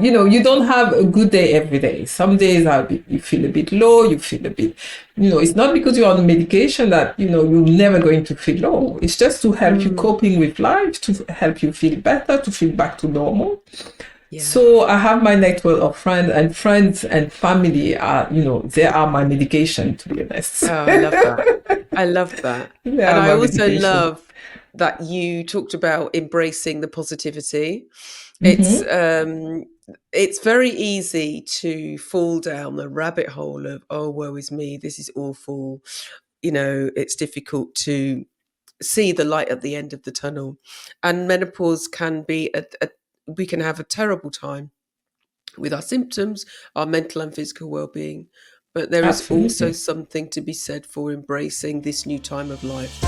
you don't have a good day every day. Some days you feel a bit low, you feel a bit, it's not because you're on medication that, you're never going to feel low. It's just to help you coping with life, to help you feel better, to feel back to normal. Yeah. So I have my network of friends and family are, they are my medication, to be honest. Oh, I love that. I love that. And I also love that you talked about embracing the positivity. It's very easy to fall down the rabbit hole of, oh, woe is me, this is awful. It's difficult to see the light at the end of the tunnel. And menopause can be we can have a terrible time with our symptoms, our mental and physical well-being. But there is also something to be said for embracing this new time of life.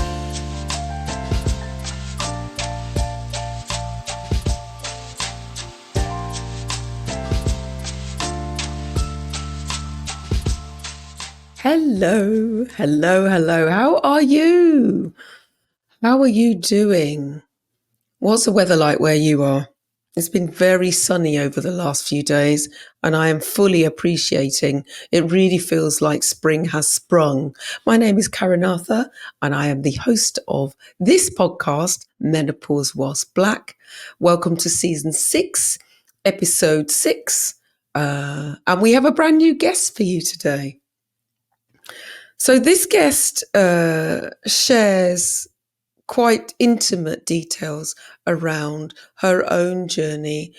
Hello. How are you? How are you doing? What's the weather like where you are? It's been very sunny over the last few days, and I am fully appreciating. It really feels like spring has sprung. My name is Karen Arthur, and I am the host of this podcast, Menopause Whilst Black. Welcome to season 6, episode 6. And we have a brand new guest for you today. So this guest shares quite intimate details around her own journey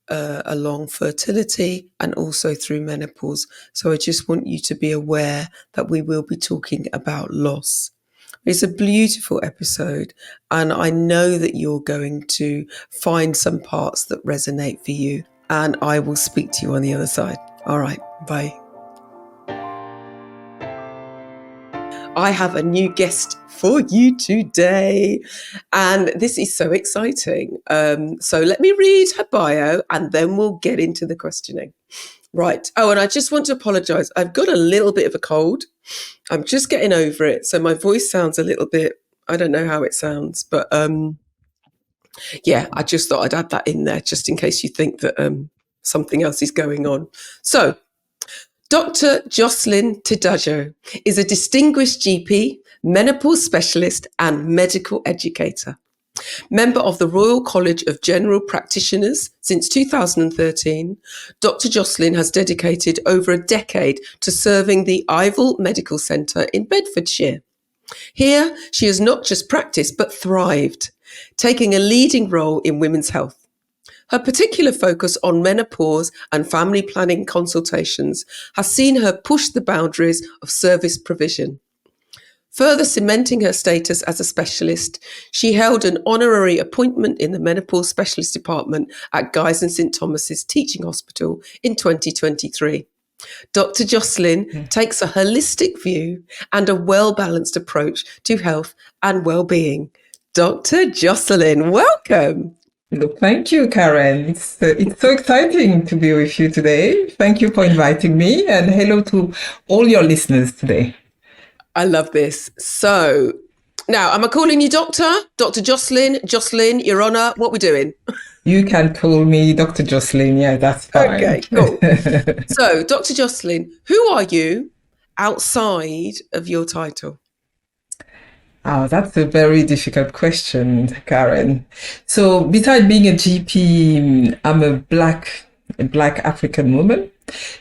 along fertility and also through menopause. So I just want you to be aware that we will be talking about loss. It's a beautiful episode, and I know that you're going to find some parts that resonate for you, and I will speak to you on the other side. All right, bye. I have a new guest for you today, and this is so exciting. So let me read her bio and then we'll get into the questioning. Right. Oh, and I just want to apologise. I've got a little bit of a cold. I'm just getting over it. So my voice sounds a little bit, I don't know how it sounds, but yeah, I just thought I'd add that in there just in case you think that something else is going on. So, Dr Jocelyne Tedajo is a distinguished GP, menopause specialist and medical educator. Member of the Royal College of General Practitioners since 2013, Dr Jocelyne has dedicated over a decade to serving the Ivell Medical Centre in Bedfordshire. Here, she has not just practiced but thrived, taking a leading role in women's health. Her particular focus on menopause and family planning consultations has seen her push the boundaries of service provision. Further cementing her status as a specialist, she held an honorary appointment in the menopause specialist department at Guy's and St Thomas's Teaching Hospital in 2023. Dr. Jocelyne takes a holistic view and a well-balanced approach to health and well-being. Dr. Jocelyne, welcome. Thank you, Karen. It's so exciting to be with you today. Thank you for inviting me, and hello to all your listeners today. I love this. So now, am I calling you Dr. Jocelyne? Jocelyne, Your Honour, what we doing? You can call me Dr. Jocelyne. Yeah, that's fine. Okay, cool. So, Dr. Jocelyne, who are you outside of your title? Oh, that's a very difficult question, Karen. So besides being a GP, I'm a black African woman.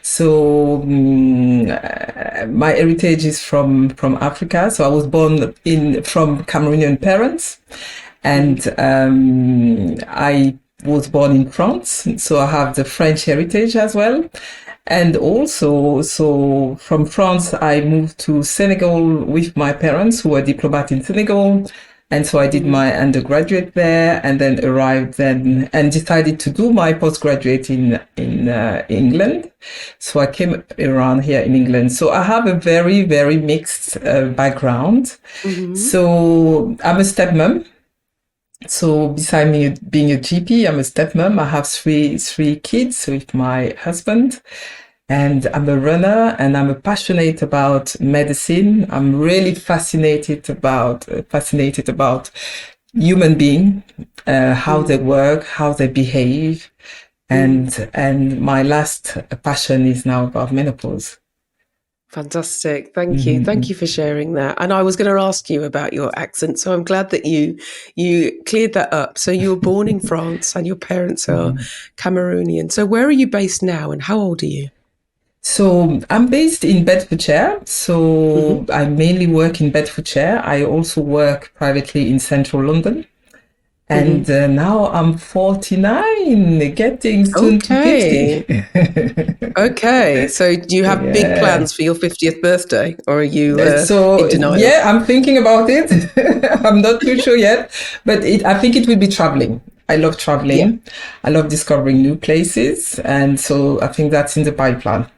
So my heritage is from Africa. So I was born from Cameroonian parents, and I was born in France. So I have the French heritage as well. And also, so from France, I moved to Senegal with my parents who were diplomats in Senegal. And so I did my undergraduate there, and then arrived then and decided to do my postgraduate in England. So I came around here in England. So I have a very, very mixed background. So I'm a stepmom. So beside me being a GP, I'm a stepmom. I have three kids with my husband, and I'm a runner, and I'm passionate about medicine. I'm really fascinated about human being, how they work, how they behave, And my last passion is now about menopause. Fantastic. Thank you. Thank you for sharing that. And I was going to ask you about your accent, so I'm glad that you cleared that up. So you were born in France and your parents are Cameroonian. So where are you based now and how old are you? So I'm based in Bedfordshire. So I mainly work in Bedfordshire. I also work privately in central London. And now I'm 49, getting soon to 50. Okay. So do you have big plans for your 50th birthday, or are you in denial? Yeah, I'm thinking about it. I'm not too sure yet, but I think it will be traveling. I love traveling. Yeah. I love discovering new places. And so I think that's in the pipeline.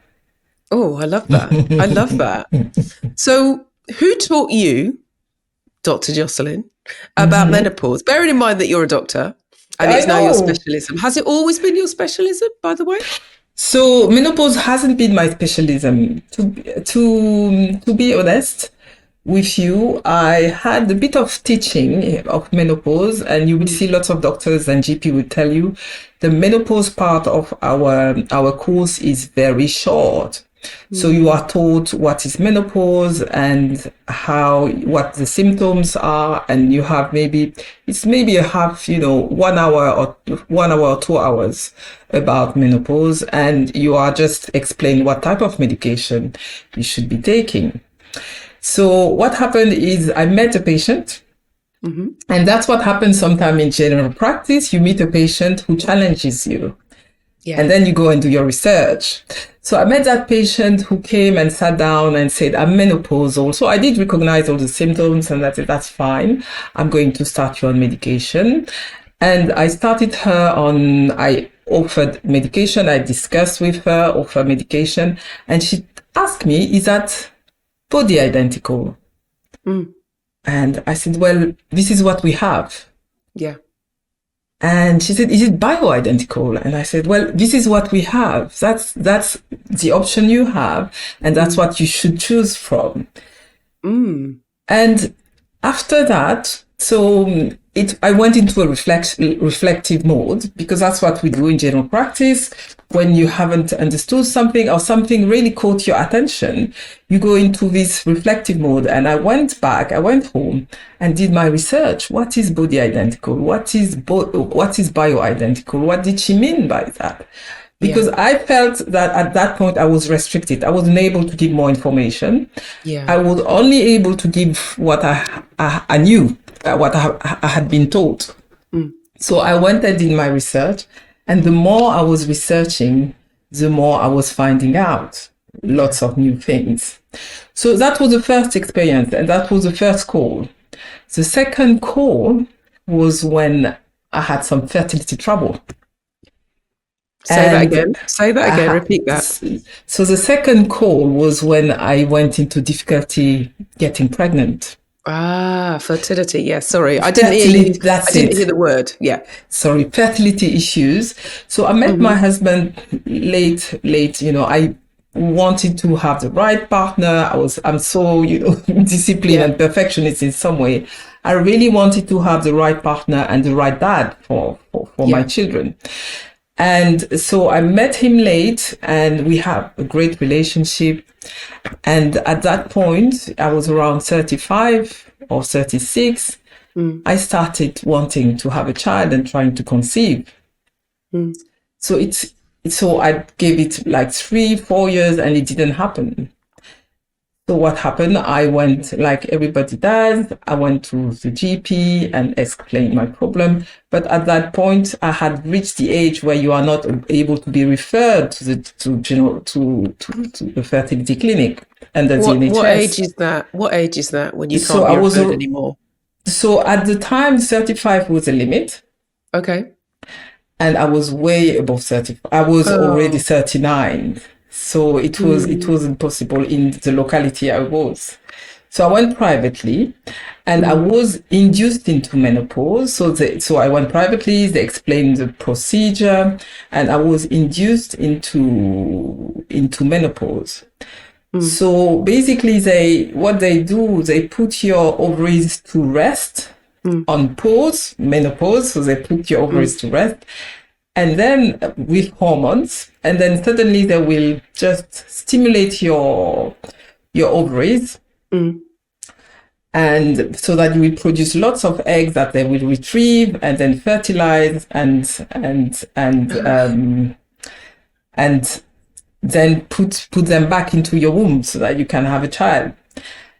Oh, I love that. I love that. So who taught you, Dr. Jocelyne, about menopause? Bearing in mind that you're a doctor and it's now your specialism. Has it always been your specialism, by the way? So menopause hasn't been my specialism. To be honest with you, I had a bit of teaching of menopause, and you would see lots of doctors and GP would tell you the menopause part of our course is very short. So you are taught what is menopause and what the symptoms are, and you have maybe a half, 1 hour or 2 hours about menopause, and you are just explained what type of medication you should be taking. So what happened is I met a patient, and that's what happens sometimes in general practice. You meet a patient who challenges you. Yeah. And then you go and do your research. So I met that patient who came and sat down and said, I'm menopausal. So I did recognize all the symptoms and that's fine. I'm going to start you on medication. And I started her I offered medication. I discussed with her, offered medication. And she asked me, is that body identical? And I said, well, this is what we have. Yeah. And she said, is it bioidentical? And I said, well, this is what we have. That's the option you have. And that's what you should choose from. And after that, so I went into a reflective mode, because that's what we do in general practice. When you haven't understood something or something really caught your attention, you go into this reflective mode. And I went home and did my research. What is body identical? What is bioidentical? What did she mean by that? Because I felt that at that point I was restricted. I wasn't able to give more information. Yeah. I was only able to give what I knew, what I had been taught. So I went and did my research. And the more I was researching, the more I was finding out lots of new things. So that was the first experience, and that was the first call. The second call was when I had some fertility trouble. Say that again. Repeat that. So the second call was when I went into difficulty getting pregnant. Fertility. Yeah, sorry. I didn't hear the word. Yeah. Sorry, fertility issues. So I met my husband late, I wanted to have the right partner. I'm so, disciplined and perfectionist in some way. I really wanted to have the right partner and the right dad for my children. And so I met him late, and we have a great relationship. And at that point, I was around 35 or 36. I started wanting to have a child and trying to conceive. So I gave it like 3-4 years, and it didn't happen. So what happened? I went, like everybody does, I went to the GP and explained my problem. But at that point, I had reached the age where you are not able to be referred to the fertility clinic under the NHS. What age is that when you can't be referred anymore? So at the time, 35 was the limit. Okay. And I was way above 30. I was already 39. So it wasn't possible in the locality I was. So I went privately, and I was induced into menopause. So I went privately, they explained the procedure, and I was induced into menopause. So basically what they do, they put your ovaries to rest on pause, menopause. So they put your ovaries to rest. and then with hormones, and then suddenly they will just stimulate your ovaries, and so that you will produce lots of eggs that they will retrieve and then fertilize and then put them back into your womb so that you can have a child.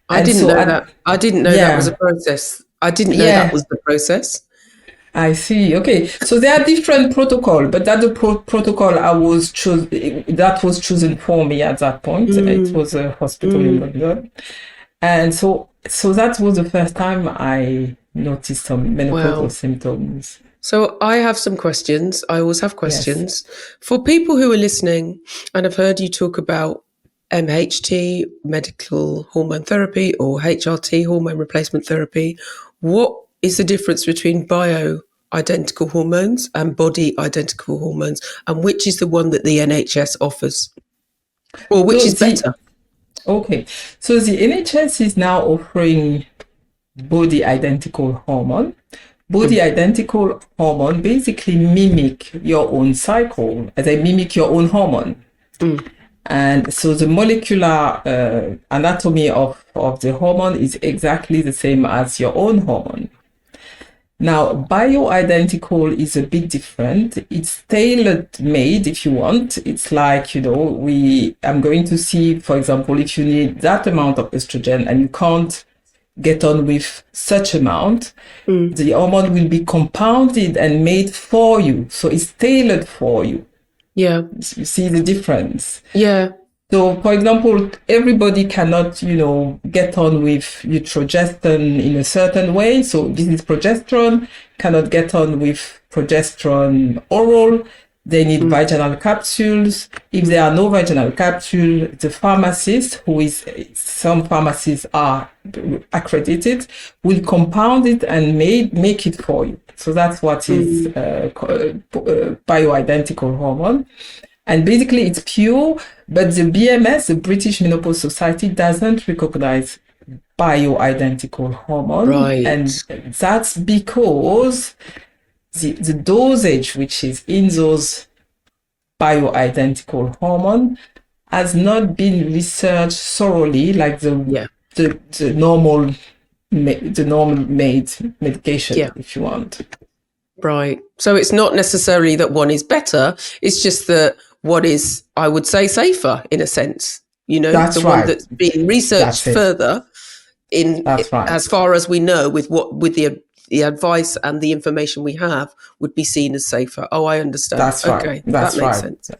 I didn't know that. I didn't know that was a process. I didn't know that was the process. I see. Okay, so there are different protocol, but that's the protocol that was chosen for me at that point. It was a hospital in London, and so that was the first time I noticed some menopausal symptoms. So I have some questions. I always have questions for people who are listening and have heard you talk about MHT, medical hormone therapy, or HRT, hormone replacement therapy. What is the difference between bio-identical hormones and body-identical hormones, and which is the one that the NHS offers, or which is better? Okay, so the NHS is now offering body-identical hormone. Body-identical hormone basically mimic your own cycle, they mimic your own hormone. And so the molecular anatomy of the hormone is exactly the same as your own hormone. Now, bioidentical is a bit different. It's tailor-made, if you want. It's like, I'm going to see, for example, if you need that amount of estrogen and you can't get on with such amount, the hormone will be compounded and made for you. So it's tailored for you. Yeah. You see the difference? Yeah. So, for example, everybody cannot, get on with progesterone in a certain way. So this is progesterone, cannot get on with progesterone oral. They need vaginal capsules. If there are no vaginal capsules, the pharmacist, some pharmacies are accredited, will compound it and make it for you. So that's what is bioidentical hormone. And basically it's pure, but the BMS, the British Menopause Society, doesn't recognize bioidentical hormone. Right. And that's because the dosage which is in those bioidentical hormone has not been researched thoroughly like the normal made medication, if you want. Right. So it's not necessarily that one is better. It's just that one is, I would say, safer in a sense. That's the right. one that's being researched further as far as we know with the advice and the information we have would be seen as safer. Oh, I understand. That's okay. Right. That makes sense.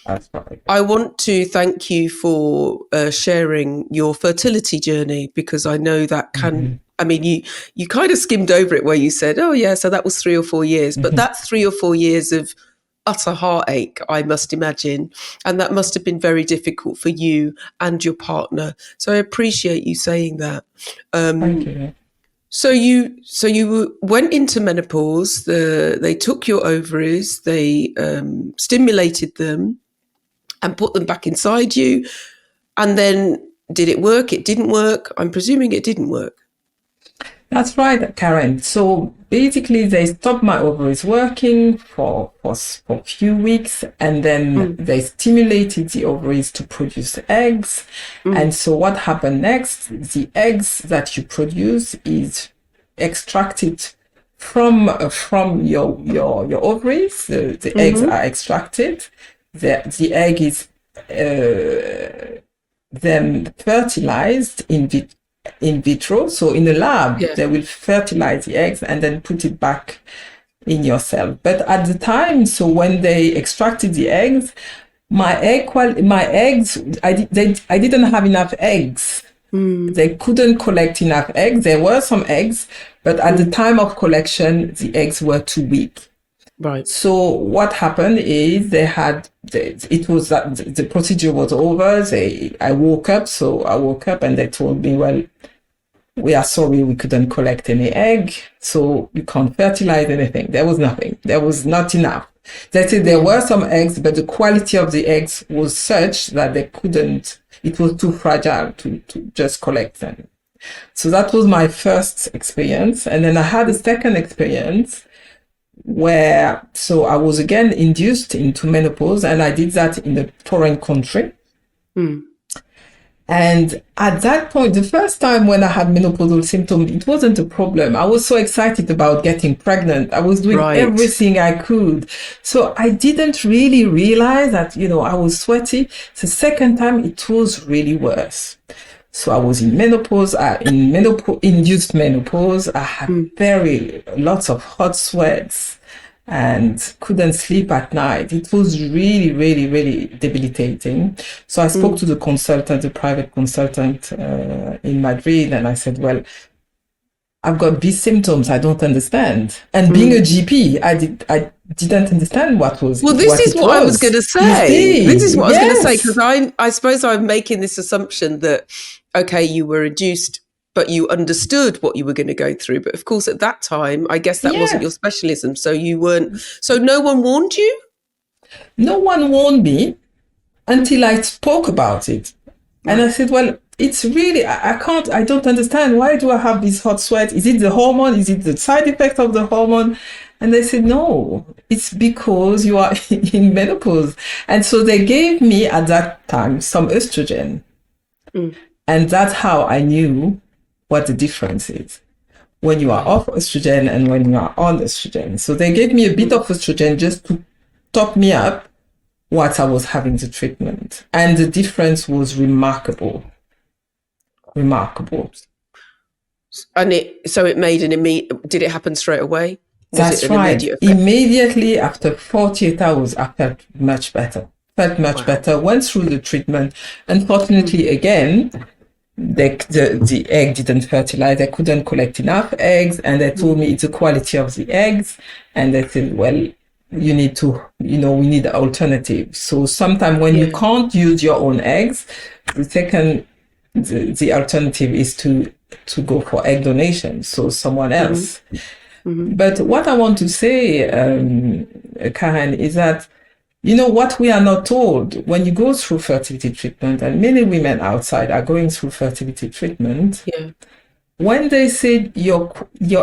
That's right. I want to thank you for sharing your fertility journey, because I know that can, I mean, you kind of skimmed over it where you said, oh yeah, so that was 3 or 4 years, but that's 3 or 4 years of utter heartache, I must imagine. And that must have been very difficult for you and your partner. So I appreciate you saying that. Thank you. So you went into menopause. They took your ovaries, they stimulated them and put them back inside you. And then did it work? It didn't work. I'm presuming it didn't work. That's right, Karen. So basically they stopped my ovaries working for a few weeks, and then they stimulated the ovaries to produce eggs. And so what happened next? The eggs that you produce is extracted from your ovaries. The eggs are extracted. The egg is then fertilized in vitro. So in a lab, they will fertilize the eggs and then put it back in your cell. But at the time, so when they extracted the eggs, my eggs, I didn't have enough eggs. They couldn't collect enough eggs. There were some eggs, but at the time of collection, the eggs were too weak. Right. So what happened is the procedure was over. I woke up and they told me, well, we are sorry, we couldn't collect any egg, so you can't fertilize anything. There was nothing. There was not enough. They said there were some eggs, but the quality of the eggs was such that they couldn't, it was too fragile to just collect them. So that was my first experience. And then I had a second experience so I was again induced into menopause, and I did that in a foreign country. Mm. And at that point, the first time when I had menopausal symptoms, it wasn't a problem. I was so excited about getting pregnant. I was doing everything I could. So I didn't really realize that, I was sweaty. The second time, it was really worse. So I was in menopause, induced menopause. I had lots of hot sweats and couldn't sleep at night. It was really, really, really debilitating. So I spoke to the private consultant in Madrid, and I said, well, I've got these symptoms I don't understand. And being a GP, I didn't understand what was. Well, this is what I was going to say. This is what I was going to say, because I suppose I'm making this assumption that, okay, you were induced, but you understood what you were going to go through. But of course, at that time, I guess that wasn't your specialism. So you weren't. So no one warned you? No one warned me until I spoke about it. And I said, well, it's really, I don't understand. Why do I have this hot sweat? Is it the hormone? Is it the side effect of the hormone? And they said, no, it's because you are in menopause. And so they gave me at that time some estrogen. And that's how I knew what the difference is when you are off estrogen and when you are on estrogen. So they gave me a bit of estrogen just to top me up what I was having the treatment. And the difference was remarkable. Remarkable. And it made an immediate, did it happen straight away? That's right. Immediately after 48 hours, I felt much better. Better, went through the treatment. Unfortunately, again, the egg didn't fertilize. I couldn't collect enough eggs, and they told me it's the quality of the eggs. And they said, well, you need to, we need an alternative. So sometimes when you can't use your own eggs, the alternative is to go for egg donation, so someone else. But what I want to say, Karen, is that what we are not told when you go through fertility treatment, and many women outside are going through fertility treatment, when they say your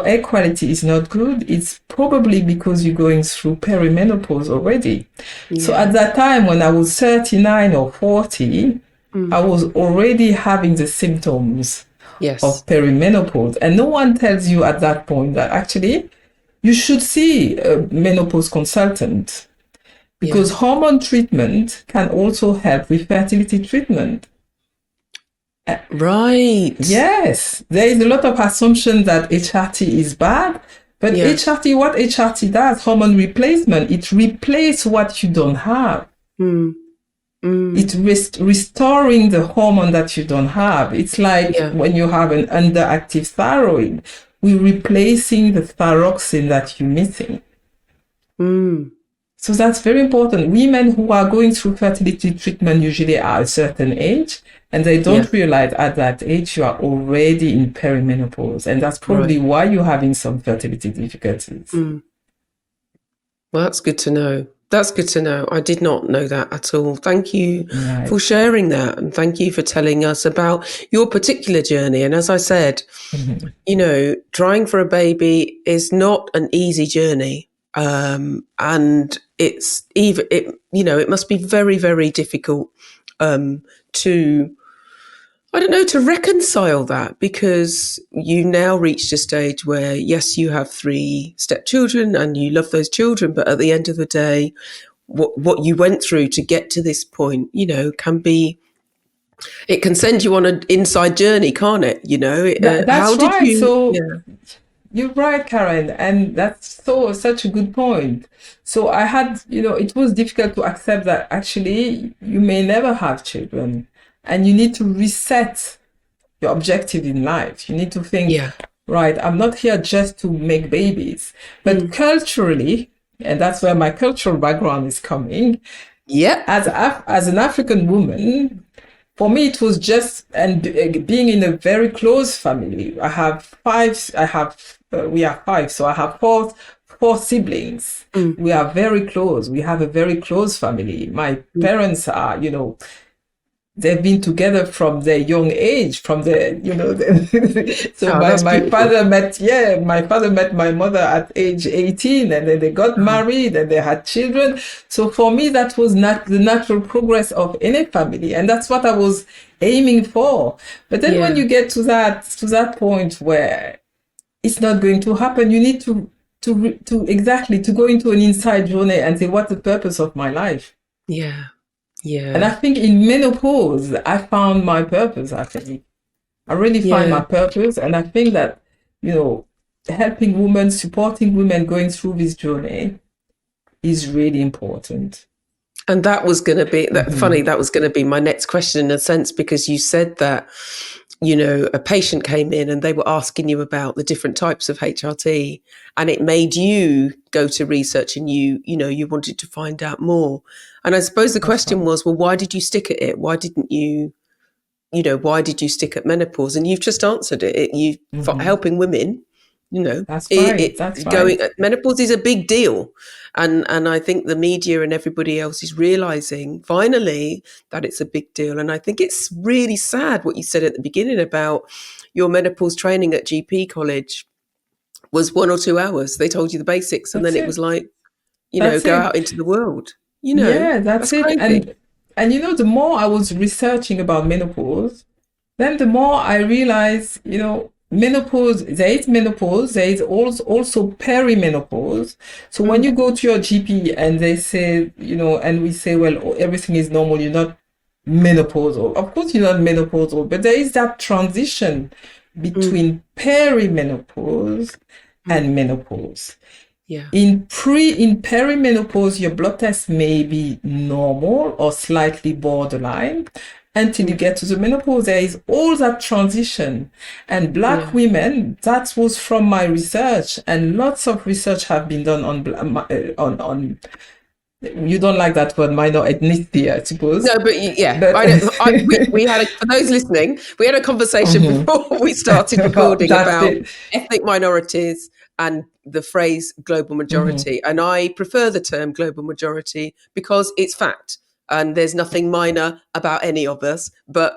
egg quality is not good, it's probably because you're going through peri-menopause already. So at that time, when I was 39 or 40, I was already having the symptoms of peri-menopause. And no one tells you at that point that actually you should see a menopause consultant, because hormone treatment can also help with fertility treatment. Right. Yes. There is a lot of assumption that HRT is bad, but HRT, what HRT does, hormone replacement, it replaces what you don't have. It's restoring the hormone that you don't have. It's like when you have an underactive thyroid, we're replacing the thyroxine that you're missing. So that's very important. Women who are going through fertility treatment usually are a certain age, and they don't realize at that age you are already in perimenopause, and that's probably why you're having some fertility difficulties. Well, that's good to know. That's good to know. I did not know that at all. Thank you for sharing that, and thank you for telling us about your particular journey. And as I said, trying for a baby is not an easy journey. And it must be very, very difficult to reconcile that, because you now reached a stage where, yes, you have 3 stepchildren and you love those children, but at the end of the day, what you went through to get to this point, it can send you on an inside journey, can't it? That's right. You're right, Karen, and that's such a good point. So I had, it was difficult to accept that actually you may never have children, and you need to reset your objective in life. You need to think, right, I'm not here just to make babies, but culturally, and that's where my cultural background is coming. As an African woman, for me, it was just, and being in a very close family. We are 5, so I have four siblings. We are very close. We have a very close family. My parents are, they've been together from their young age, from the, so Oh, my, that's my beautiful. father met, my mother at age 18, and then they got Oh, married and they had children. So for me, that was not the natural progress of any family. And that's what I was aiming for. But then when yeah, you get to that point where it's not going to happen, you need to go into an inside journey and say, what's the purpose of my life? yeah, And I yeah, think in menopause, I found my purpose, actually. I really find yeah. my purpose. And I think that, you know, helping women, supporting women going through this journey is really important. And that was going to be that Mm-hmm. funny. That was going to be my next question in a sense, because you said that, a patient came in and they were asking you about the different types of HRT, and it made you go to research, and you wanted to find out more. And I suppose the That's question right. was, well, why did you stick at it? Why did you stick at menopause? And you've just answered it. Mm-hmm. Helping women, That's right. That's going right. menopause is a big deal, and I think the media and everybody else is realizing finally that it's a big deal. And I think it's really sad what you said at the beginning about your menopause training at GP college was 1 or 2 hours. They told you the basics, and That's then it was it. like, That's go it. out into the world. Yeah, that's That's it. crazy. And the more I was researching about menopause, then the more I realized, menopause, there is also perimenopause. So when Mm, you go to your GP and they say, and we say, well, everything is normal, you're not menopausal. Of course, you're not menopausal, but there is that transition mm, between perimenopause mm. and menopause. Yeah, In perimenopause, your blood test may be normal or slightly borderline. Until you mm, get to the menopause, there is all that transition. And Black yeah. women, that was from my research, and lots of research have been done on you don't like that word, minor ethnicity, I suppose. No, but yeah, But I don't. We had for those listening, we had a conversation Mhm. before we started recording That's about it. ethnic minorities and the phrase global Mhm. majority. And I prefer the term global majority because it's fact, and there's nothing minor about any of us. But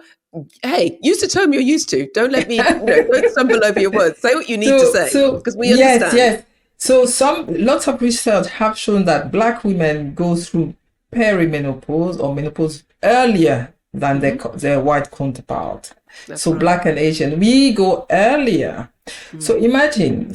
hey, use the term you're used to. Don't let me, don't stumble over your words. Say what you need to say because we Yes, understand. yes. So lots of research have shown that Black women go through perimenopause or menopause earlier than Hmm. their white counterpart. That's So right. Black and Asian, we go earlier. So Mm, imagine,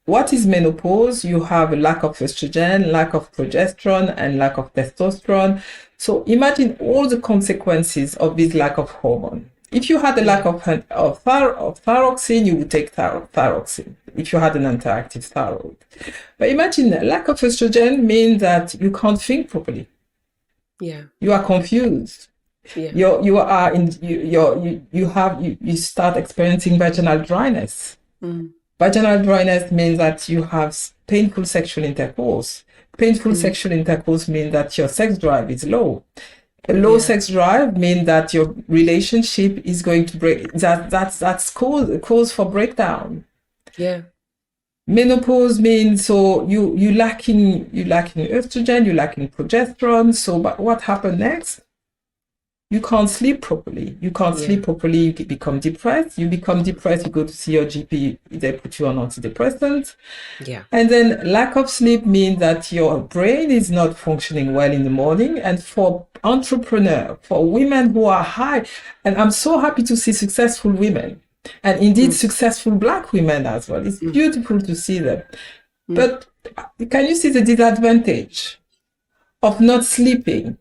what is menopause? You have a lack of estrogen, lack of progesterone, and lack of testosterone. So imagine all the consequences of this lack of hormone. If you had a yeah, lack of thyroxine, you would take thyroxine if you had an underactive thyroid. But imagine a lack of estrogen means that you can't think properly. yeah, You are confused. yeah, You are in you start experiencing vaginal dryness. mm, Vaginal dryness means that you have painful sexual intercourse. Painful mm, sexual intercourse means that your sex drive is low. A low yeah, sex drive means that your relationship is going to break. That's cause for breakdown. yeah, Menopause means so you lacking estrogen, you lacking progesterone. So, but what happened next? You can't sleep properly. You can't yeah, sleep properly. You become depressed. You become depressed. You go to see your GP. They put you on antidepressants. yeah. And then lack of sleep means that your brain is not functioning well in the morning. And for entrepreneur, for women who are high, and I'm so happy to see successful women and indeed Mm, successful Black women as well. It's mm, beautiful to see them. mm. But can you see the disadvantage of not sleeping?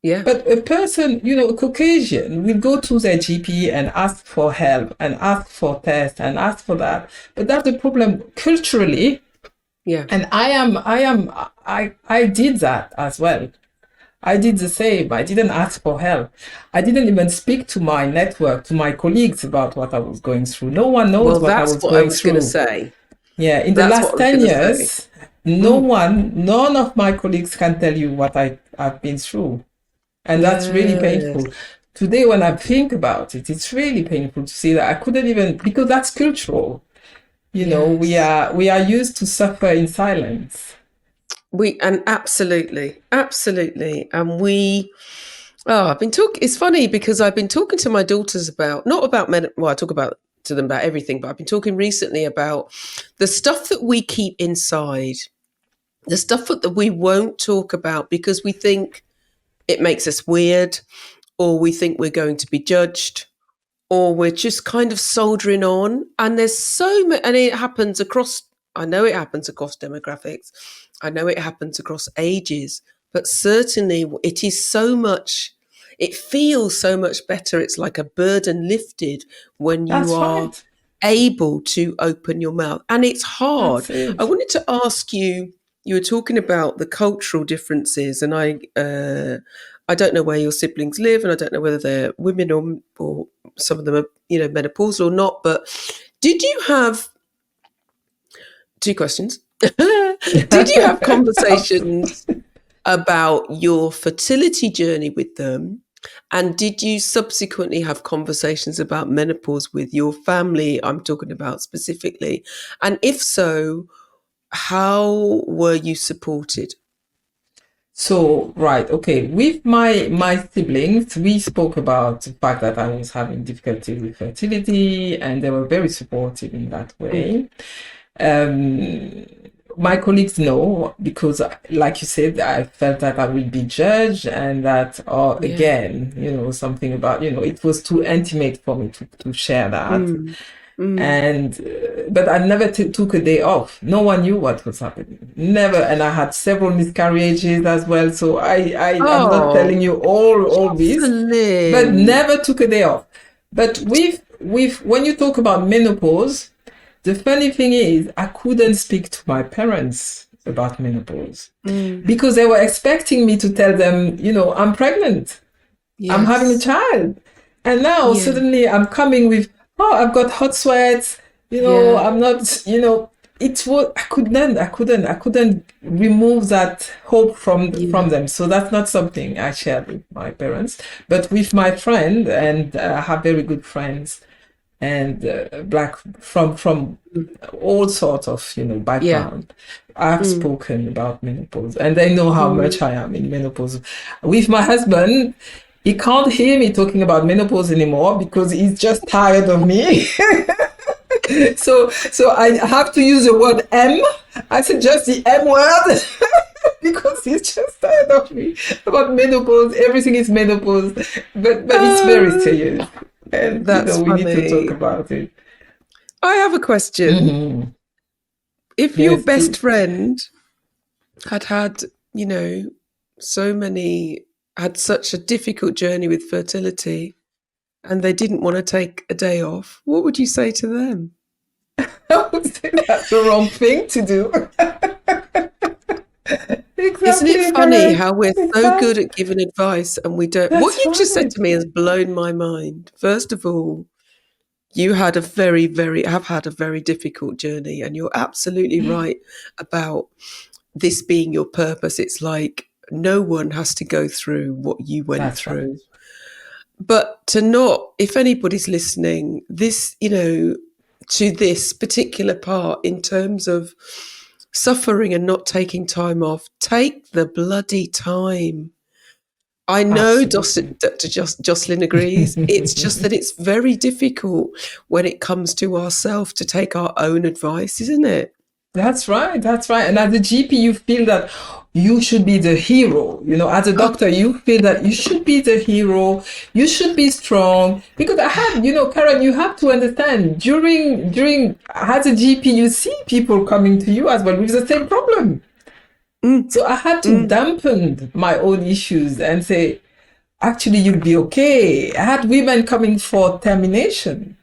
Yeah, But a person, a Caucasian, will go to their GP and ask for help and ask for tests and ask for that. But that's the problem culturally. yeah, And I did that as well. I did the same. I didn't ask for help. I didn't even speak to my network, to my colleagues about what I was going through. No one knows well, what I that's was what I going was going to through. say. Yeah, in the That's what last I was 10 going to say. years, Mm, none of my colleagues can tell you what I've been through. And that's really yes. painful. Today, when I think about it, it's really painful to see that I couldn't even, because that's cultural. Yes. We are used to suffer in silence. And absolutely, absolutely. And Oh, I've been talking. It's funny because I've been talking to my daughters about, not about men. Well, I talk about to them about everything, but I've been talking recently about the stuff that we keep inside, the stuff that we won't talk about because we think it makes us weird, or we think we're going to be judged, or we're just kind of soldering on. And there's so much, and it happens across, I know it happens across demographics, I know it happens across ages, but certainly it is so much, it feels so much better. It's like a burden lifted when you That's are right. able to open your mouth. And it's hard. That's I it. wanted to ask you, you were talking about the cultural differences, and I don't know where your siblings live, and I don't know whether they're women or some of them are, menopausal or not. But did you have two questions? Did you have conversations about your fertility journey with them? And did you subsequently have conversations about menopause with your family? I'm talking about specifically. And if so, how were you supported? So, right, okay. With my siblings, we spoke about the fact that I was having difficulty with fertility, and they were very supportive in that Mm, way. Um, my colleagues know because, like you said, I felt that I would be judged, and that, yeah. again, something about, it was too intimate for me to share that. Mm, mm. And but I never took a day off. No one knew what was happening. Never. And I had several miscarriages as well. So I'm not telling Oh, you all this, but Jocelyn. never took a day off. But with when you talk about menopause, the funny thing is I couldn't speak to my parents about menopause Mm, because they were expecting me to tell them, I'm pregnant, I'm having a yes. child. And now Yeah. suddenly I'm coming with, oh, I've got hot sweats, Yeah. I'm not, it was, I couldn't remove that hope from Yeah. them. So that's not something I shared with my parents, but with my friend, and I have very good friends, and black from Mm, all sorts of yeah. background. I've Mm, spoken about menopause, and they know how mm. much I am in menopause. With my husband, he can't hear me talking about menopause anymore because he's just tired of me. So I have to use the word M. I suggest the M word because he's just tired of me about menopause. Everything is menopause, but it's very Uh, serious, and that's we need to talk funny. about it. I have a question. Hmm. If your Yes, best please. friend had, you know, so many, had such a difficult journey with fertility and they didn't want to take a day off, what would you say to them? I would say that's the wrong thing to do. Isn't it Exactly, funny Karen. how we're so good Exactly. at giving advice and we don't? What That's you've just said right. to me has blown my mind. First of all, you had a have had a very difficult journey, and you're absolutely right about this being your purpose. It's like no one has to go through what you went That's right. through. But to not, if anybody's listening, this, to this particular part in terms of suffering and not taking time off, take the bloody time. I know Absolutely. Dr. Jocelyn agrees. It's just that it's very difficult when it comes to ourselves to take our own advice, isn't it? That's right. That's right. And as a GP, you feel that you should be the hero. As a Oh, doctor, you feel that you should be the hero. You should be strong. Because I had, Karen, you have to understand during as a GP, you see people coming to you as well with the same problem. mm, So I had to mm, dampen my own issues and say, actually, you'll be okay. I had women coming for termination.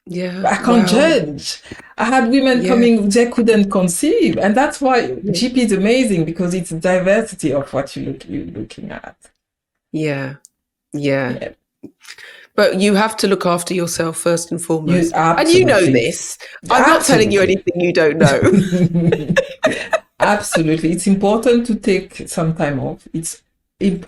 yeah, I can't wow. judge. I had women Yeah, coming, they couldn't conceive. And that's why yeah, GP is amazing because it's diversity of what you're looking at. yeah, yeah. Yeah. But you have to look after yourself first and You foremost. And you know absolutely. this. I'm not telling you Absolutely. anything you don't know. Absolutely. It's important to take some time off. It's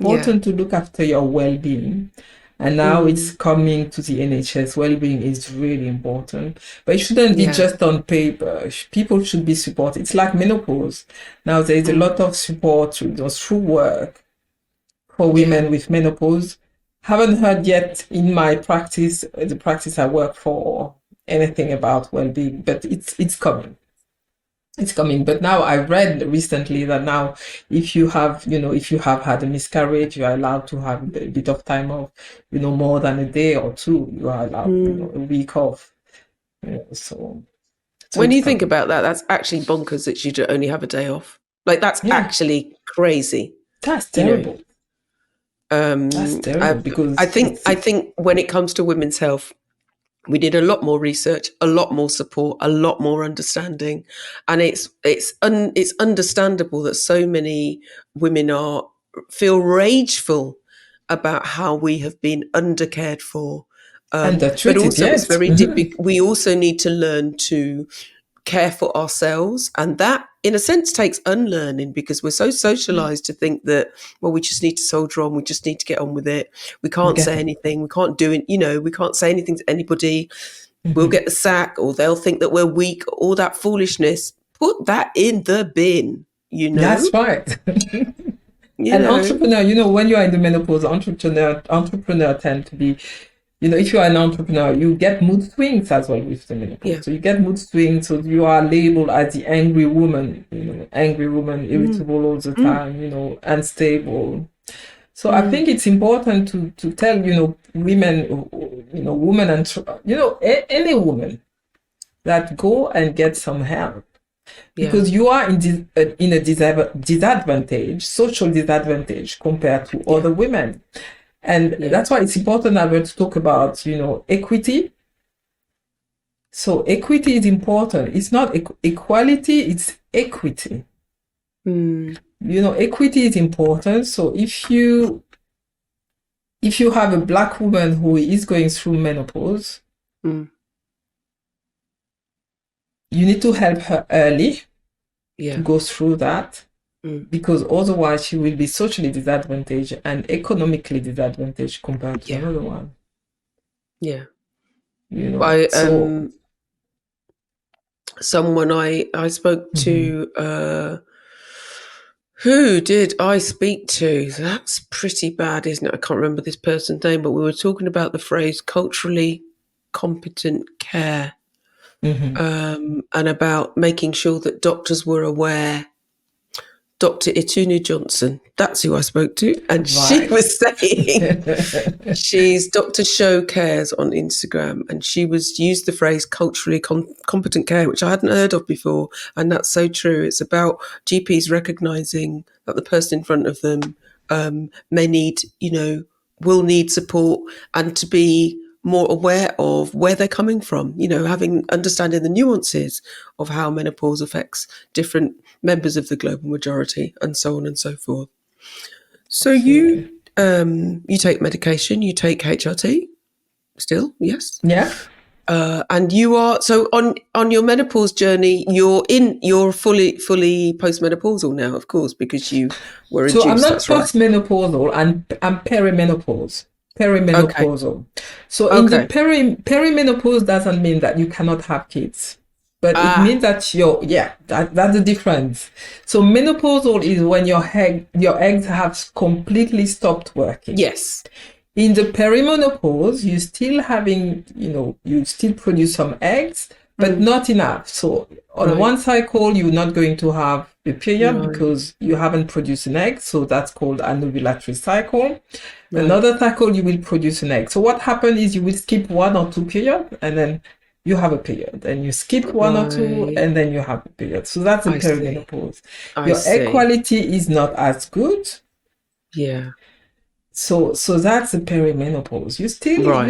Yeah. important to look after your well-being. And now it's Mm, coming to the NHS. Well-being is really important, but it shouldn't be yeah. just on paper. People should be supported. It's like menopause. Now there is a Mm, lot of support through work, for Yeah. women with menopause. Haven't heard yet in my practice, the practice I work for, anything about well-being, but it's coming. It's coming. But now I read recently that now if you have, if you have had a miscarriage, you are allowed to have a bit of time off, more than a day or two. You are allowed, a week off. So When it's you think coming. about that, that's actually bonkers that you only have a day off. Like, that's Yeah, actually crazy, that's you know. terrible. That's terrible I, I because think I think when it comes to women's health, we need a lot more research, a lot more support, a lot more understanding, and it's understandable that so many women feel rageful about how we have been undercared for. But undertreated. also, it's Yes. very deep. We also need to learn to care for ourselves, and that in a sense takes unlearning, because we're so socialized to think that, well, we just need to soldier on, we just need to get on with it, we can't Get say it. anything, we can't do it, we can't say anything to anybody, we'll Mhm. get the sack, or they'll think that we're weak, all that foolishness. Put that in the bin, That's right. you An know entrepreneur, when you are in the menopause, entrepreneur tend to be, if you are an entrepreneur, you get mood swings as well with the menopause. yeah. So you get mood swings, so you are labeled as the angry woman, Mm, irritable all the mm, time, unstable. So I mm. think it's important to tell, women, women and, any woman that go and get some help, Yeah, because you are in a disadvantage, social disadvantage compared to yeah, other women. And yeah, that's why it's important that we talk about, equity. So equity is important. It's not equality, it's equity. mm, Equity is important. So if you have a black woman who is going through menopause, mm, you need to help her early to yeah, go through that, mm, because otherwise she will be socially disadvantaged and economically disadvantaged compared to yeah, another one. yeah. You know, I so Someone I spoke mhm. to, who did I speak to? That's pretty bad, isn't it? I can't remember this person's name, but we were talking about the phrase culturally competent care, Mhm. and about making sure that doctors were aware. Dr. Itunu Johnson, that's who I spoke to, and she Right. was saying, she's Dr. Show Cares on Instagram, and she was used the phrase culturally competent care, which I hadn't heard of before, and that's so true. It's about GPs recognizing that the person in front of them may need, will need support, and to be more aware of where they're coming from, having understanding the nuances of how menopause affects different members of the global majority, and so on and so forth. So Absolutely. you take medication, you take HRT still, yes, Yeah. and you are so on your menopause journey. You're fully postmenopausal now, of course, because you were So I'm induced. not That's right. postmenopausal, I'm perimenopause. Okay. Perimenopausal. So in the Okay. perimenopause doesn't mean that you cannot have kids. But it Ah. means that that's the difference. So menopausal is when your eggs have completely stopped working. Yes. In the perimenopause, you still having, you still produce some eggs, but Mm, not enough. So on right. one cycle, you're not going to have a period Right. because you haven't produced an egg. So that's called an ovulatory cycle. Right. Another cycle, you will produce an egg. So what happens is you will skip one or two periods and then you have a period. And you skip one or two Right. and then you have a period. So that's the I see. perimenopause. I Your egg see. quality is not as good. Yeah. So that's the perimenopause. Right.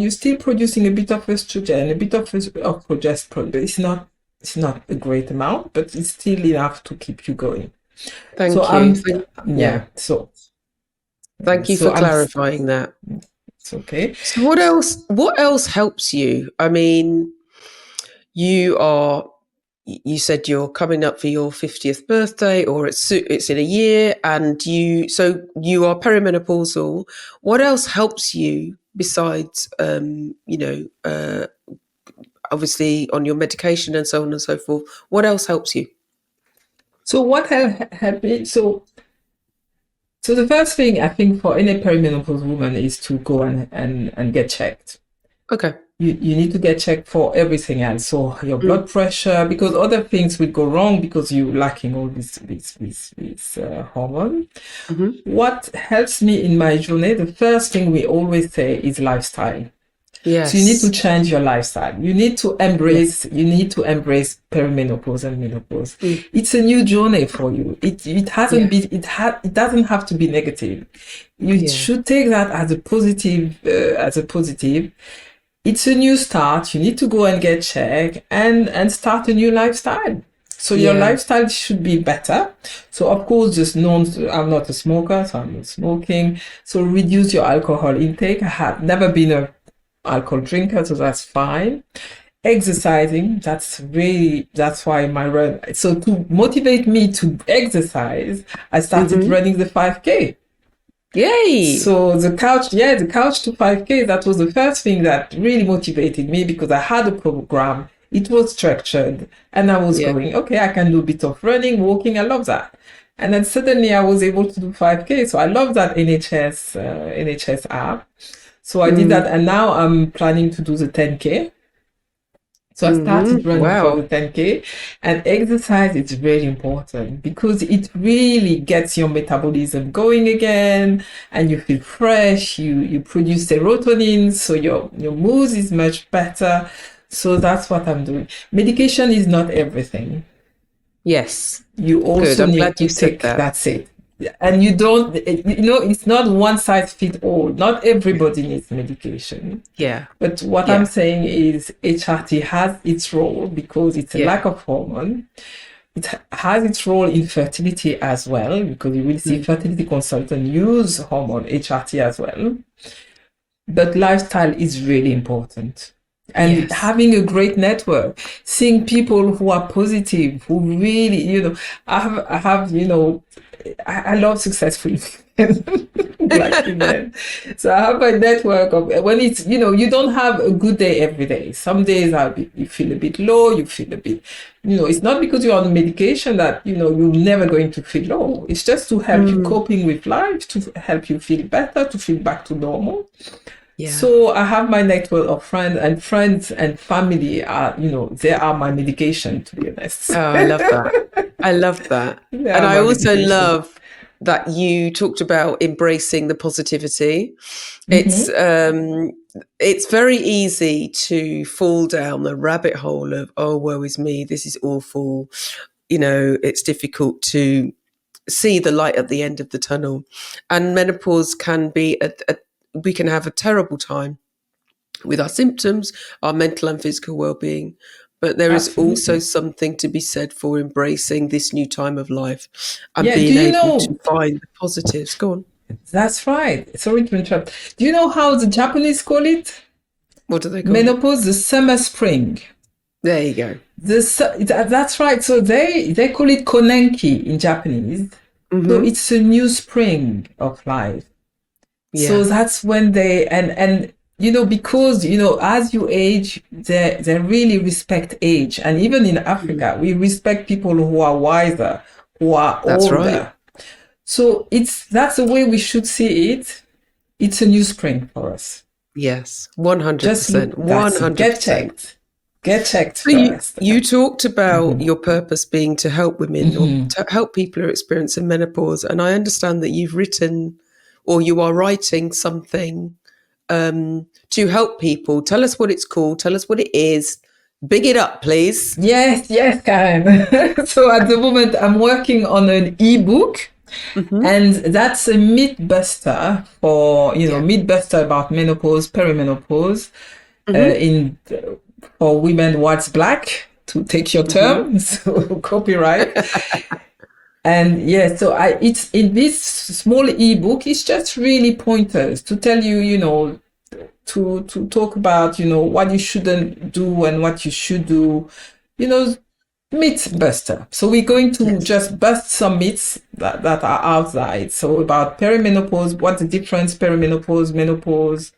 You're still producing a bit of estrogen, a bit of progesterone, but it's not a great amount, but it's still enough to keep you going. So Thank you. I'm Yeah. yeah, so Thank you for so I'm clarifying that. it's okay. So what else? What else helps you? I mean, you are. You said you're coming up for your 50th birthday, or it's in a year, and you are perimenopausal. What else helps you besides, obviously on your medication and so on and so forth? What else helps you? So what helped me? So So the first thing I think for any perimenopause woman is to go and get checked. Okay. You need to get checked for everything else. So your Mm. blood pressure, because other things will go wrong because you're lacking all this hormone. Hmm. What helps me in my journey, the first thing we always say is lifestyle. So you need to Yes. change your lifestyle. You need to Yes. embrace perimenopause and menopause. Mm. It's a new journey for you. Yeah. It doesn't have to be negative. You Yeah. should take that as a positive, It's a new start. You need to go and get checked and start a new lifestyle. So your Yeah. lifestyle should be better. So of course, I'm not a smoker, so I'm not smoking. So reduce your alcohol intake. I have never been a alcohol drinker, so that's fine. Exercising, that's why so to motivate me to exercise, I started Hmm. running the 5K. Yay. So the couch to 5K, that was the first thing that really motivated me because I had a program, it was structured, and I was Yeah. going, okay, I can do a bit of running, walking, I love that. And then suddenly I was able to do 5K. So I love that NHS app. So I did that, and now I'm planning to do the 10K. So I started running for Wow. the 10K, and exercise is very important because it really gets your metabolism going again, and you feel fresh. You produce serotonin, so your mood is much better. So that's what I'm doing. Medication is not everything. Yes. You Good. also I'm need glad to you said take, that. that's it. And you don't, it's not one size fit all. Not everybody needs medication. Yeah. But what Yeah. I'm saying is HRT has its role because it's a Yeah. lack of hormone. It has its role in fertility as well, because you will see fertility consultants use hormone HRT as well. But lifestyle is really important. And Yes. having a great network, seeing people who are positive, who really, I have, I love successful black women. So I have a network of when it's, you don't have a good day every day. Some days you feel a bit low, you feel a bit, it's not because you're on medication that, you're never going to feel low. It's just to help you coping with life, to help you feel better, to feel back to normal. Yeah. So I have my network of friends and family are, they are my medication, to be honest. Oh, I love that. I love that. They And are I my also medication. love that you talked about embracing the positivity. Mm-hmm. It's very easy to fall down the rabbit hole of, oh, woe is me, this is awful. It's difficult to see the light at the end of the tunnel. And menopause can be we can have a terrible time with our symptoms, our mental and physical well-being. But there is also Absolutely. something to be said for embracing this new time of life and Yeah, do being you able to know? find the positives. Go on. That's right. Sorry to interrupt. Do you know how the Japanese call it? What do they call it? Menopause, the summer spring. There you go. That's right. So they call it konenki in Japanese. So it's a new spring of life. Yeah. So that's when they and because as you age, they really respect age, and even in Africa, we respect people who are wiser, who are That's older. right. So that's the way we should see it. It's a new spring for us. Yes, 100%. Just look, that's it. 100%. Get checked So first. you talked about your purpose being to help women or to help people who are experiencing menopause. And I understand that you've written or you are writing something to help people. Tell us what it's called. Tell us what it is. Big it up, please. Yes, Karen. So at the moment, I'm working on an ebook. And that's a myth buster myth buster about menopause, perimenopause, for women what's black, to take your term, so copyright. And so it's in this small ebook, it's just really pointers to tell you, to talk about, what you shouldn't do and what you should do, myth buster. So we're going to just bust some myths that are outside. So about perimenopause, what's the difference, perimenopause, menopause,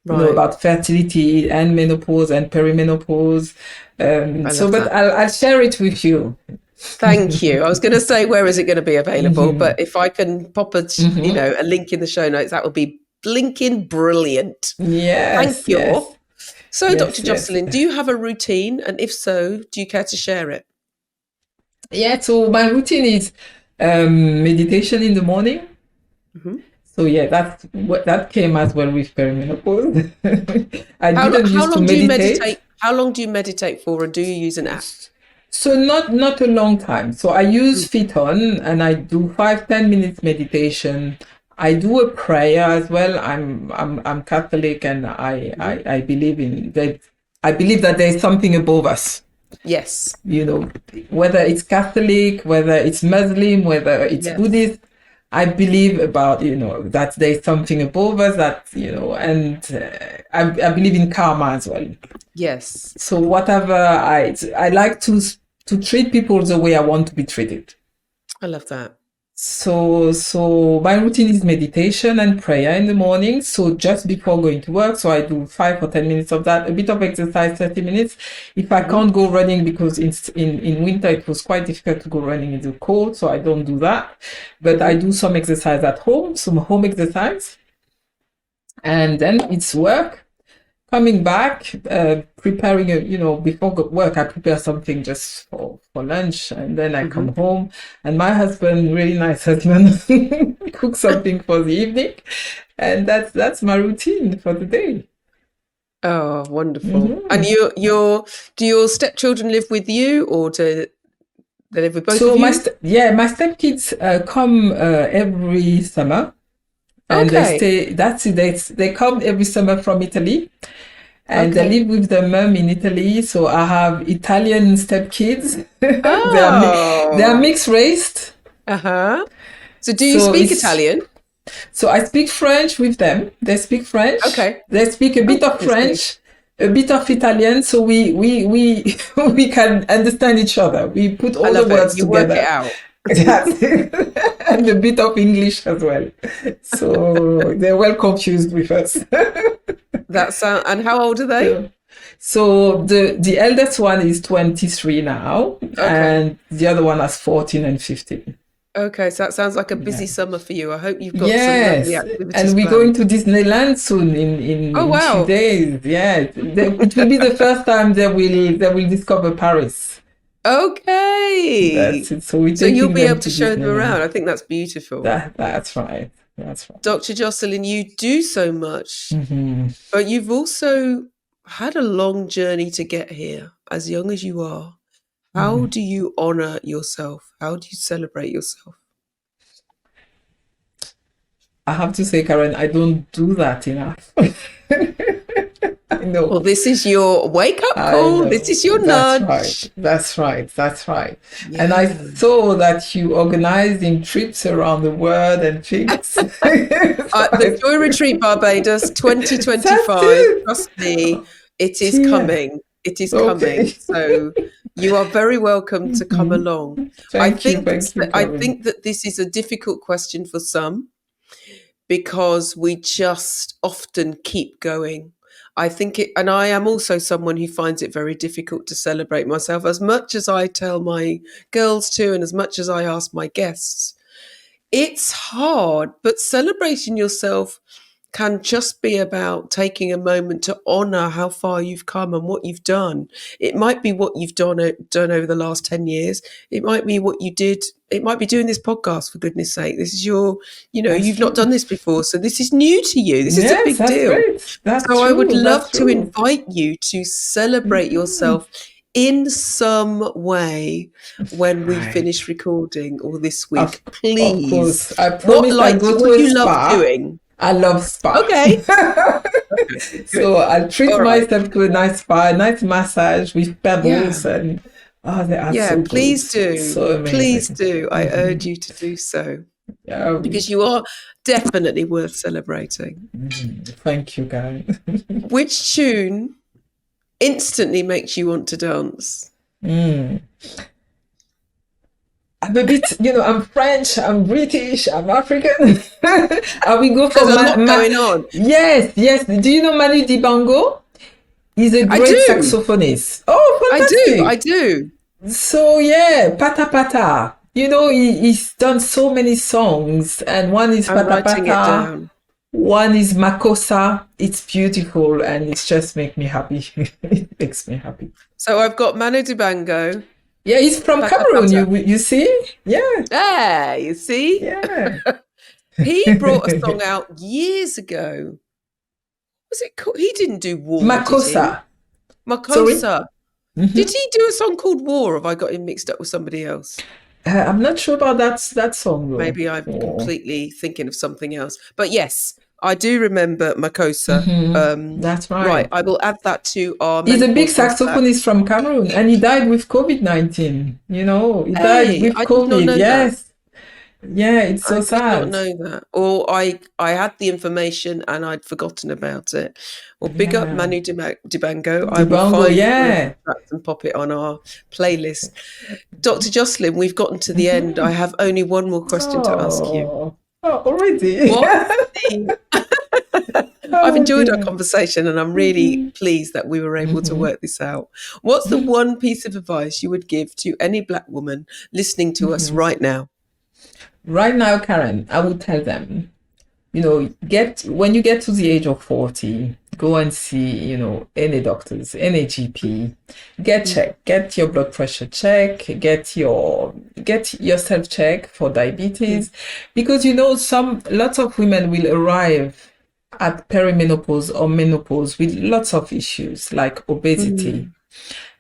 about fertility and menopause and perimenopause. But I'll share it with you. Thank you. I was going to say, where is it going to be available? But if I can pop a link in the show notes, that would be blinking brilliant. Thank Yes, you. yes, So, Dr. yes, yes. Jocelyne, do you have a routine? And if so, do you care to share it? Yeah, so my routine is meditation in the morning. Mm-hmm. So yeah, that came as well with perimenopause. I How, didn't how used to long do you meditate. meditate? How long do you meditate for? And do you use an app? So not a long time. So I use Fiton and I do 5-10 minutes meditation. I do a prayer as well. I'm Catholic and I believe in that. I believe that there is something above us. Yes. Whether it's Catholic, whether it's Muslim, whether it's Buddhist, I believe about, that there's something above us that, and I believe in karma as well. Yes. So whatever, I like to treat people the way I want to be treated. I love that. So my routine is meditation and prayer in the morning. So just before going to work, so I do 5 or 10 minutes of that, a bit of exercise, 30 minutes. If I can't go running, because in winter it was quite difficult to go running in the cold, so I don't do that. But I do some exercise at home, some home exercise. And then it's work. Coming back, preparing, before work, I prepare something just for lunch, and then I come home, and my husband, really nice husband, cooks something for the evening, and that's my routine for the day. Oh, wonderful! And do your stepchildren live with you, or do they live with both of you? My stepkids come every summer. And they stay, that's it. They come every summer from Italy, and they live with their mum in Italy. So I have Italian stepkids. Oh. They are mixed race. So do you speak Italian? So I speak French with them. They speak French. Okay. They speak a bit of French, a bit of Italian. So we we can understand each other. We put all the words together. Work it out. And a bit of English as well. So they're well confused with us. And how old are they? So the eldest one is 23 now, and the other one has 14 and 15. Okay, so that sounds like a busy summer for you. I hope you've got some lovely activities. And we're going to Disneyland soon in 2 days. Yeah, it will be the first time they will discover Paris. Okay. That's it. So you'll be able to show them around. I think that's beautiful. That's right. That's right. Dr. Jocelyne, you do so much, but you've also had a long journey to get here, as young as you are. How do you honor yourself? How do you celebrate yourself? I have to say, Karen, I don't do that enough. No. Well, this is your wake-up call. This is your nudge. That's right. Yeah. And I saw that you organizing trips around the world and things. The Joy Retreat Barbados 2025. Trust me, it is coming. It is coming. So you are very welcome to come along. I think that this is a difficult question for some, because we just often keep going. I think and I am also someone who finds it very difficult to celebrate myself, as much as I tell my girls to, and as much as I ask my guests. It's hard, but celebrating yourself can just be about taking a moment to honor how far you've come and what you've done. It might be what you've done over the last 10 years. It might be what you did. It might be doing this podcast, for goodness sake. This is you've not done this before. So this is new to you. This is a big deal. Great. That's so true. I would love to invite you to celebrate yourself in some way when we finish recording, or this week, please. Of course. I promise I'll go to a spa. Love doing? I love spa. Okay. So I'll treat myself to a nice spa, a nice massage with pebbles and they're so please good. do. So please do. I urge you to do so. Because you are definitely worth celebrating. Thank you, Karen. Which tune instantly makes you want to dance? I'm a bit, I'm French, I'm British, I'm African. And we go for There's a lot going on. Yes. Do you know Manu Dibango? He's a great saxophonist. Oh, fantastic. I do. So yeah, Pata Pata. He's done so many songs, and one is I'm Pata writing it Pata, down. one is Makossa. It's beautiful, and it's just make me happy. It makes me happy. So I've got Manu Dibango, Yeah, he's from Pata Cameroon. Pata. You see? Yeah, There, you see? yeah. He brought a song out years ago. Was it called? He didn't do War, did he? Makossa. Sorry. Makossa. Did Hmm. he do a song called War? Or have I got him mixed up with somebody else? I'm not sure about that song though. Maybe I'm Oh. completely thinking of something else. But yes, I do remember Makossa. That's Right, right. I will add that to our He's a big menopause WhatsApp. saxophonist from Cameroon, and he died with COVID-19. He died Hey, with I did not COVID. know that. Yes. Yeah, it's so I did not sad. know that. Or I had the information and I'd forgotten about it. Well, big up Yeah. Manu Dibango. I will Dibongo, find one of yeah. the tracks and pop it on our playlist. Dr. Jocelyn, we've gotten to the end. I Hmm. have only one more question to ask you. Oh, already. What's the I've Oh enjoyed our dear. conversation and I'm really Hmm. pleased that we were able to Hmm. work this out. What's the one piece of advice you would give to any Black woman listening to us Hmm. right now? Right now, Karen, I would tell them, get when you get to the age of 40, go and see, any doctors, any GP, get Mm, checked, get your blood pressure check, get yourself checked for mm, diabetes, because lots of women will arrive at perimenopause or menopause with lots of issues like obesity, mm.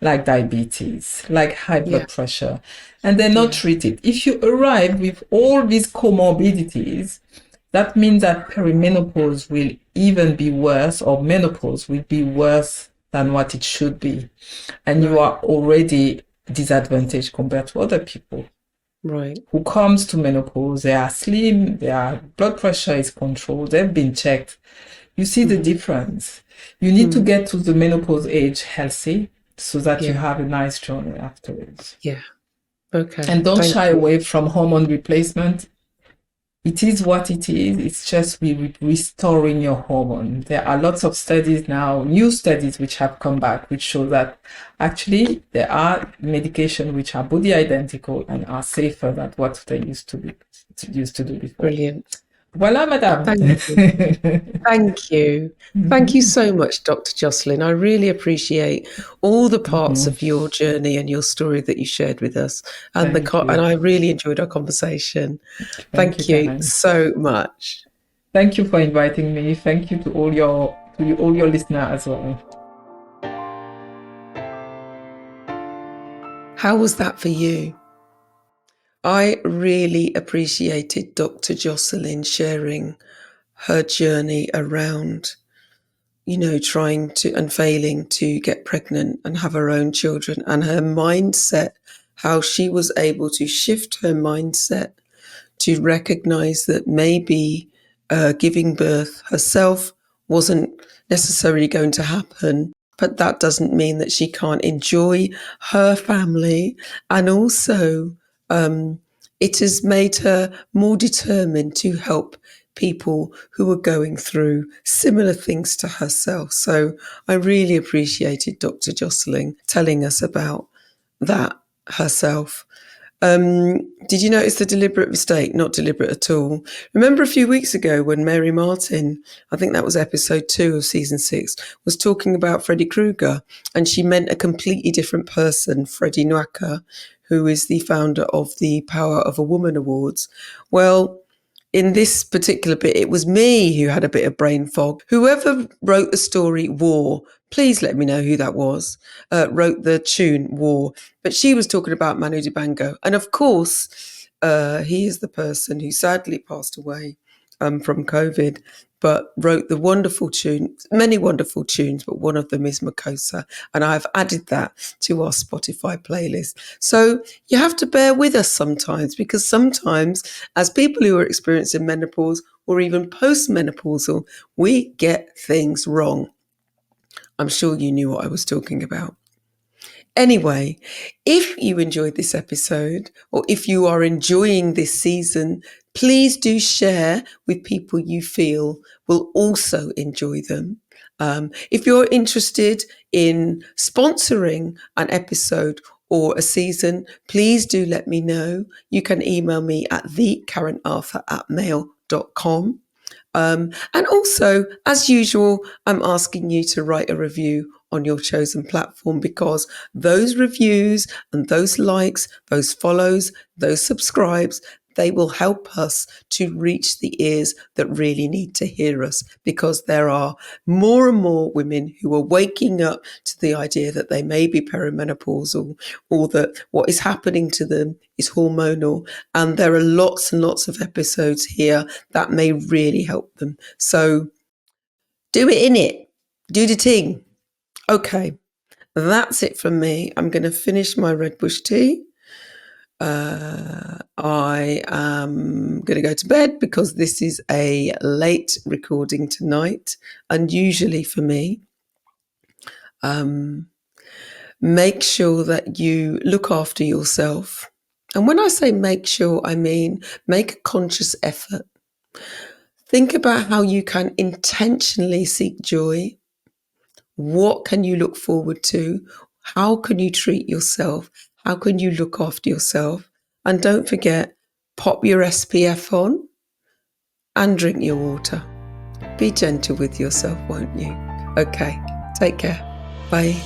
like diabetes, like high Yeah, blood pressure, and they're not yeah, treated. If you arrive with all these comorbidities, that means that perimenopause will even be worse, or menopause will be worse than what it should be. And you right, are already disadvantaged compared to other people right. who comes to menopause. They are slim, their blood pressure is controlled, they've been checked. You see the Hmm. difference. You need to Mm. get to the menopause age healthy so that you Yeah, have a nice journey afterwards. yeah. Okay, And don't thank shy you. away from hormone replacement. It is what it is. It's just restoring your hormone. There are lots of studies now, new studies which have come back, which show that actually there are medications which are body identical and are safer than what they used to do before. Brilliant. Voilà, madame. Thank you. Thank you. Thank you so much, Dr. Jocelyn. I really appreciate all the parts Mhm. of your journey and your story that you shared with us, and Thank and you. I really enjoyed our conversation. Thank you, Thank you Karen. so much. Thank you for inviting me. Thank you to all your listeners as well. How was that for you? I really appreciated Dr. Jocelyn sharing her journey around, trying to and failing to get pregnant and have her own children, and her mindset, how she was able to shift her mindset to recognize that maybe giving birth herself wasn't necessarily going to happen. But that doesn't mean that she can't enjoy her family. And also, um, it has made her more determined to help people who are going through similar things to herself. So I really appreciated Dr. Jocelyn telling us about that herself. Did you notice the deliberate mistake? Not deliberate at all. Remember a few weeks ago when Mary Martin, I think that was episode 2 of season 6, was talking about Freddy Krueger, and she meant a completely different person, Freddie Nwaka, who is the founder of the Power of a Woman Awards. Well, in this particular bit, it was me who had a bit of brain fog. Whoever wrote the story War, please let me know who that was, wrote the tune War. But she was talking about Manu Dibango. And of course, he is the person who sadly passed away from COVID, but wrote the wonderful tune, many wonderful tunes, but one of them is Makossa. And I've added that to our Spotify playlist. So you have to bear with us sometimes, because sometimes as people who are experiencing menopause or even postmenopausal, we get things wrong. I'm sure you knew what I was talking about. Anyway, if you enjoyed this episode or if you are enjoying this season, please do share with people you feel will also enjoy them. If you're interested in sponsoring an episode or a season, please do let me know. You can email me at thekarenarthur@mail.com. And also, as usual, I'm asking you to write a review on your chosen platform, because those reviews and those likes, those follows, those subscribes, they will help us to reach the ears that really need to hear us, because there are more and more women who are waking up to the idea that they may be perimenopausal, or that what is happening to them is hormonal. And there are lots and lots of episodes here that may really help them. So do it in it. Do the thing. Okay, that's it from me. I'm going to finish my red bush tea. I am going to go to bed because this is a late recording tonight, unusually for me. Make sure that you look after yourself. And when I say make sure, I mean make a conscious effort. Think about how you can intentionally seek joy. What can you look forward to? How can you treat yourself? How can you look after yourself? And don't forget, pop your SPF on and drink your water. Be gentle with yourself, won't you? Okay, take care. Bye.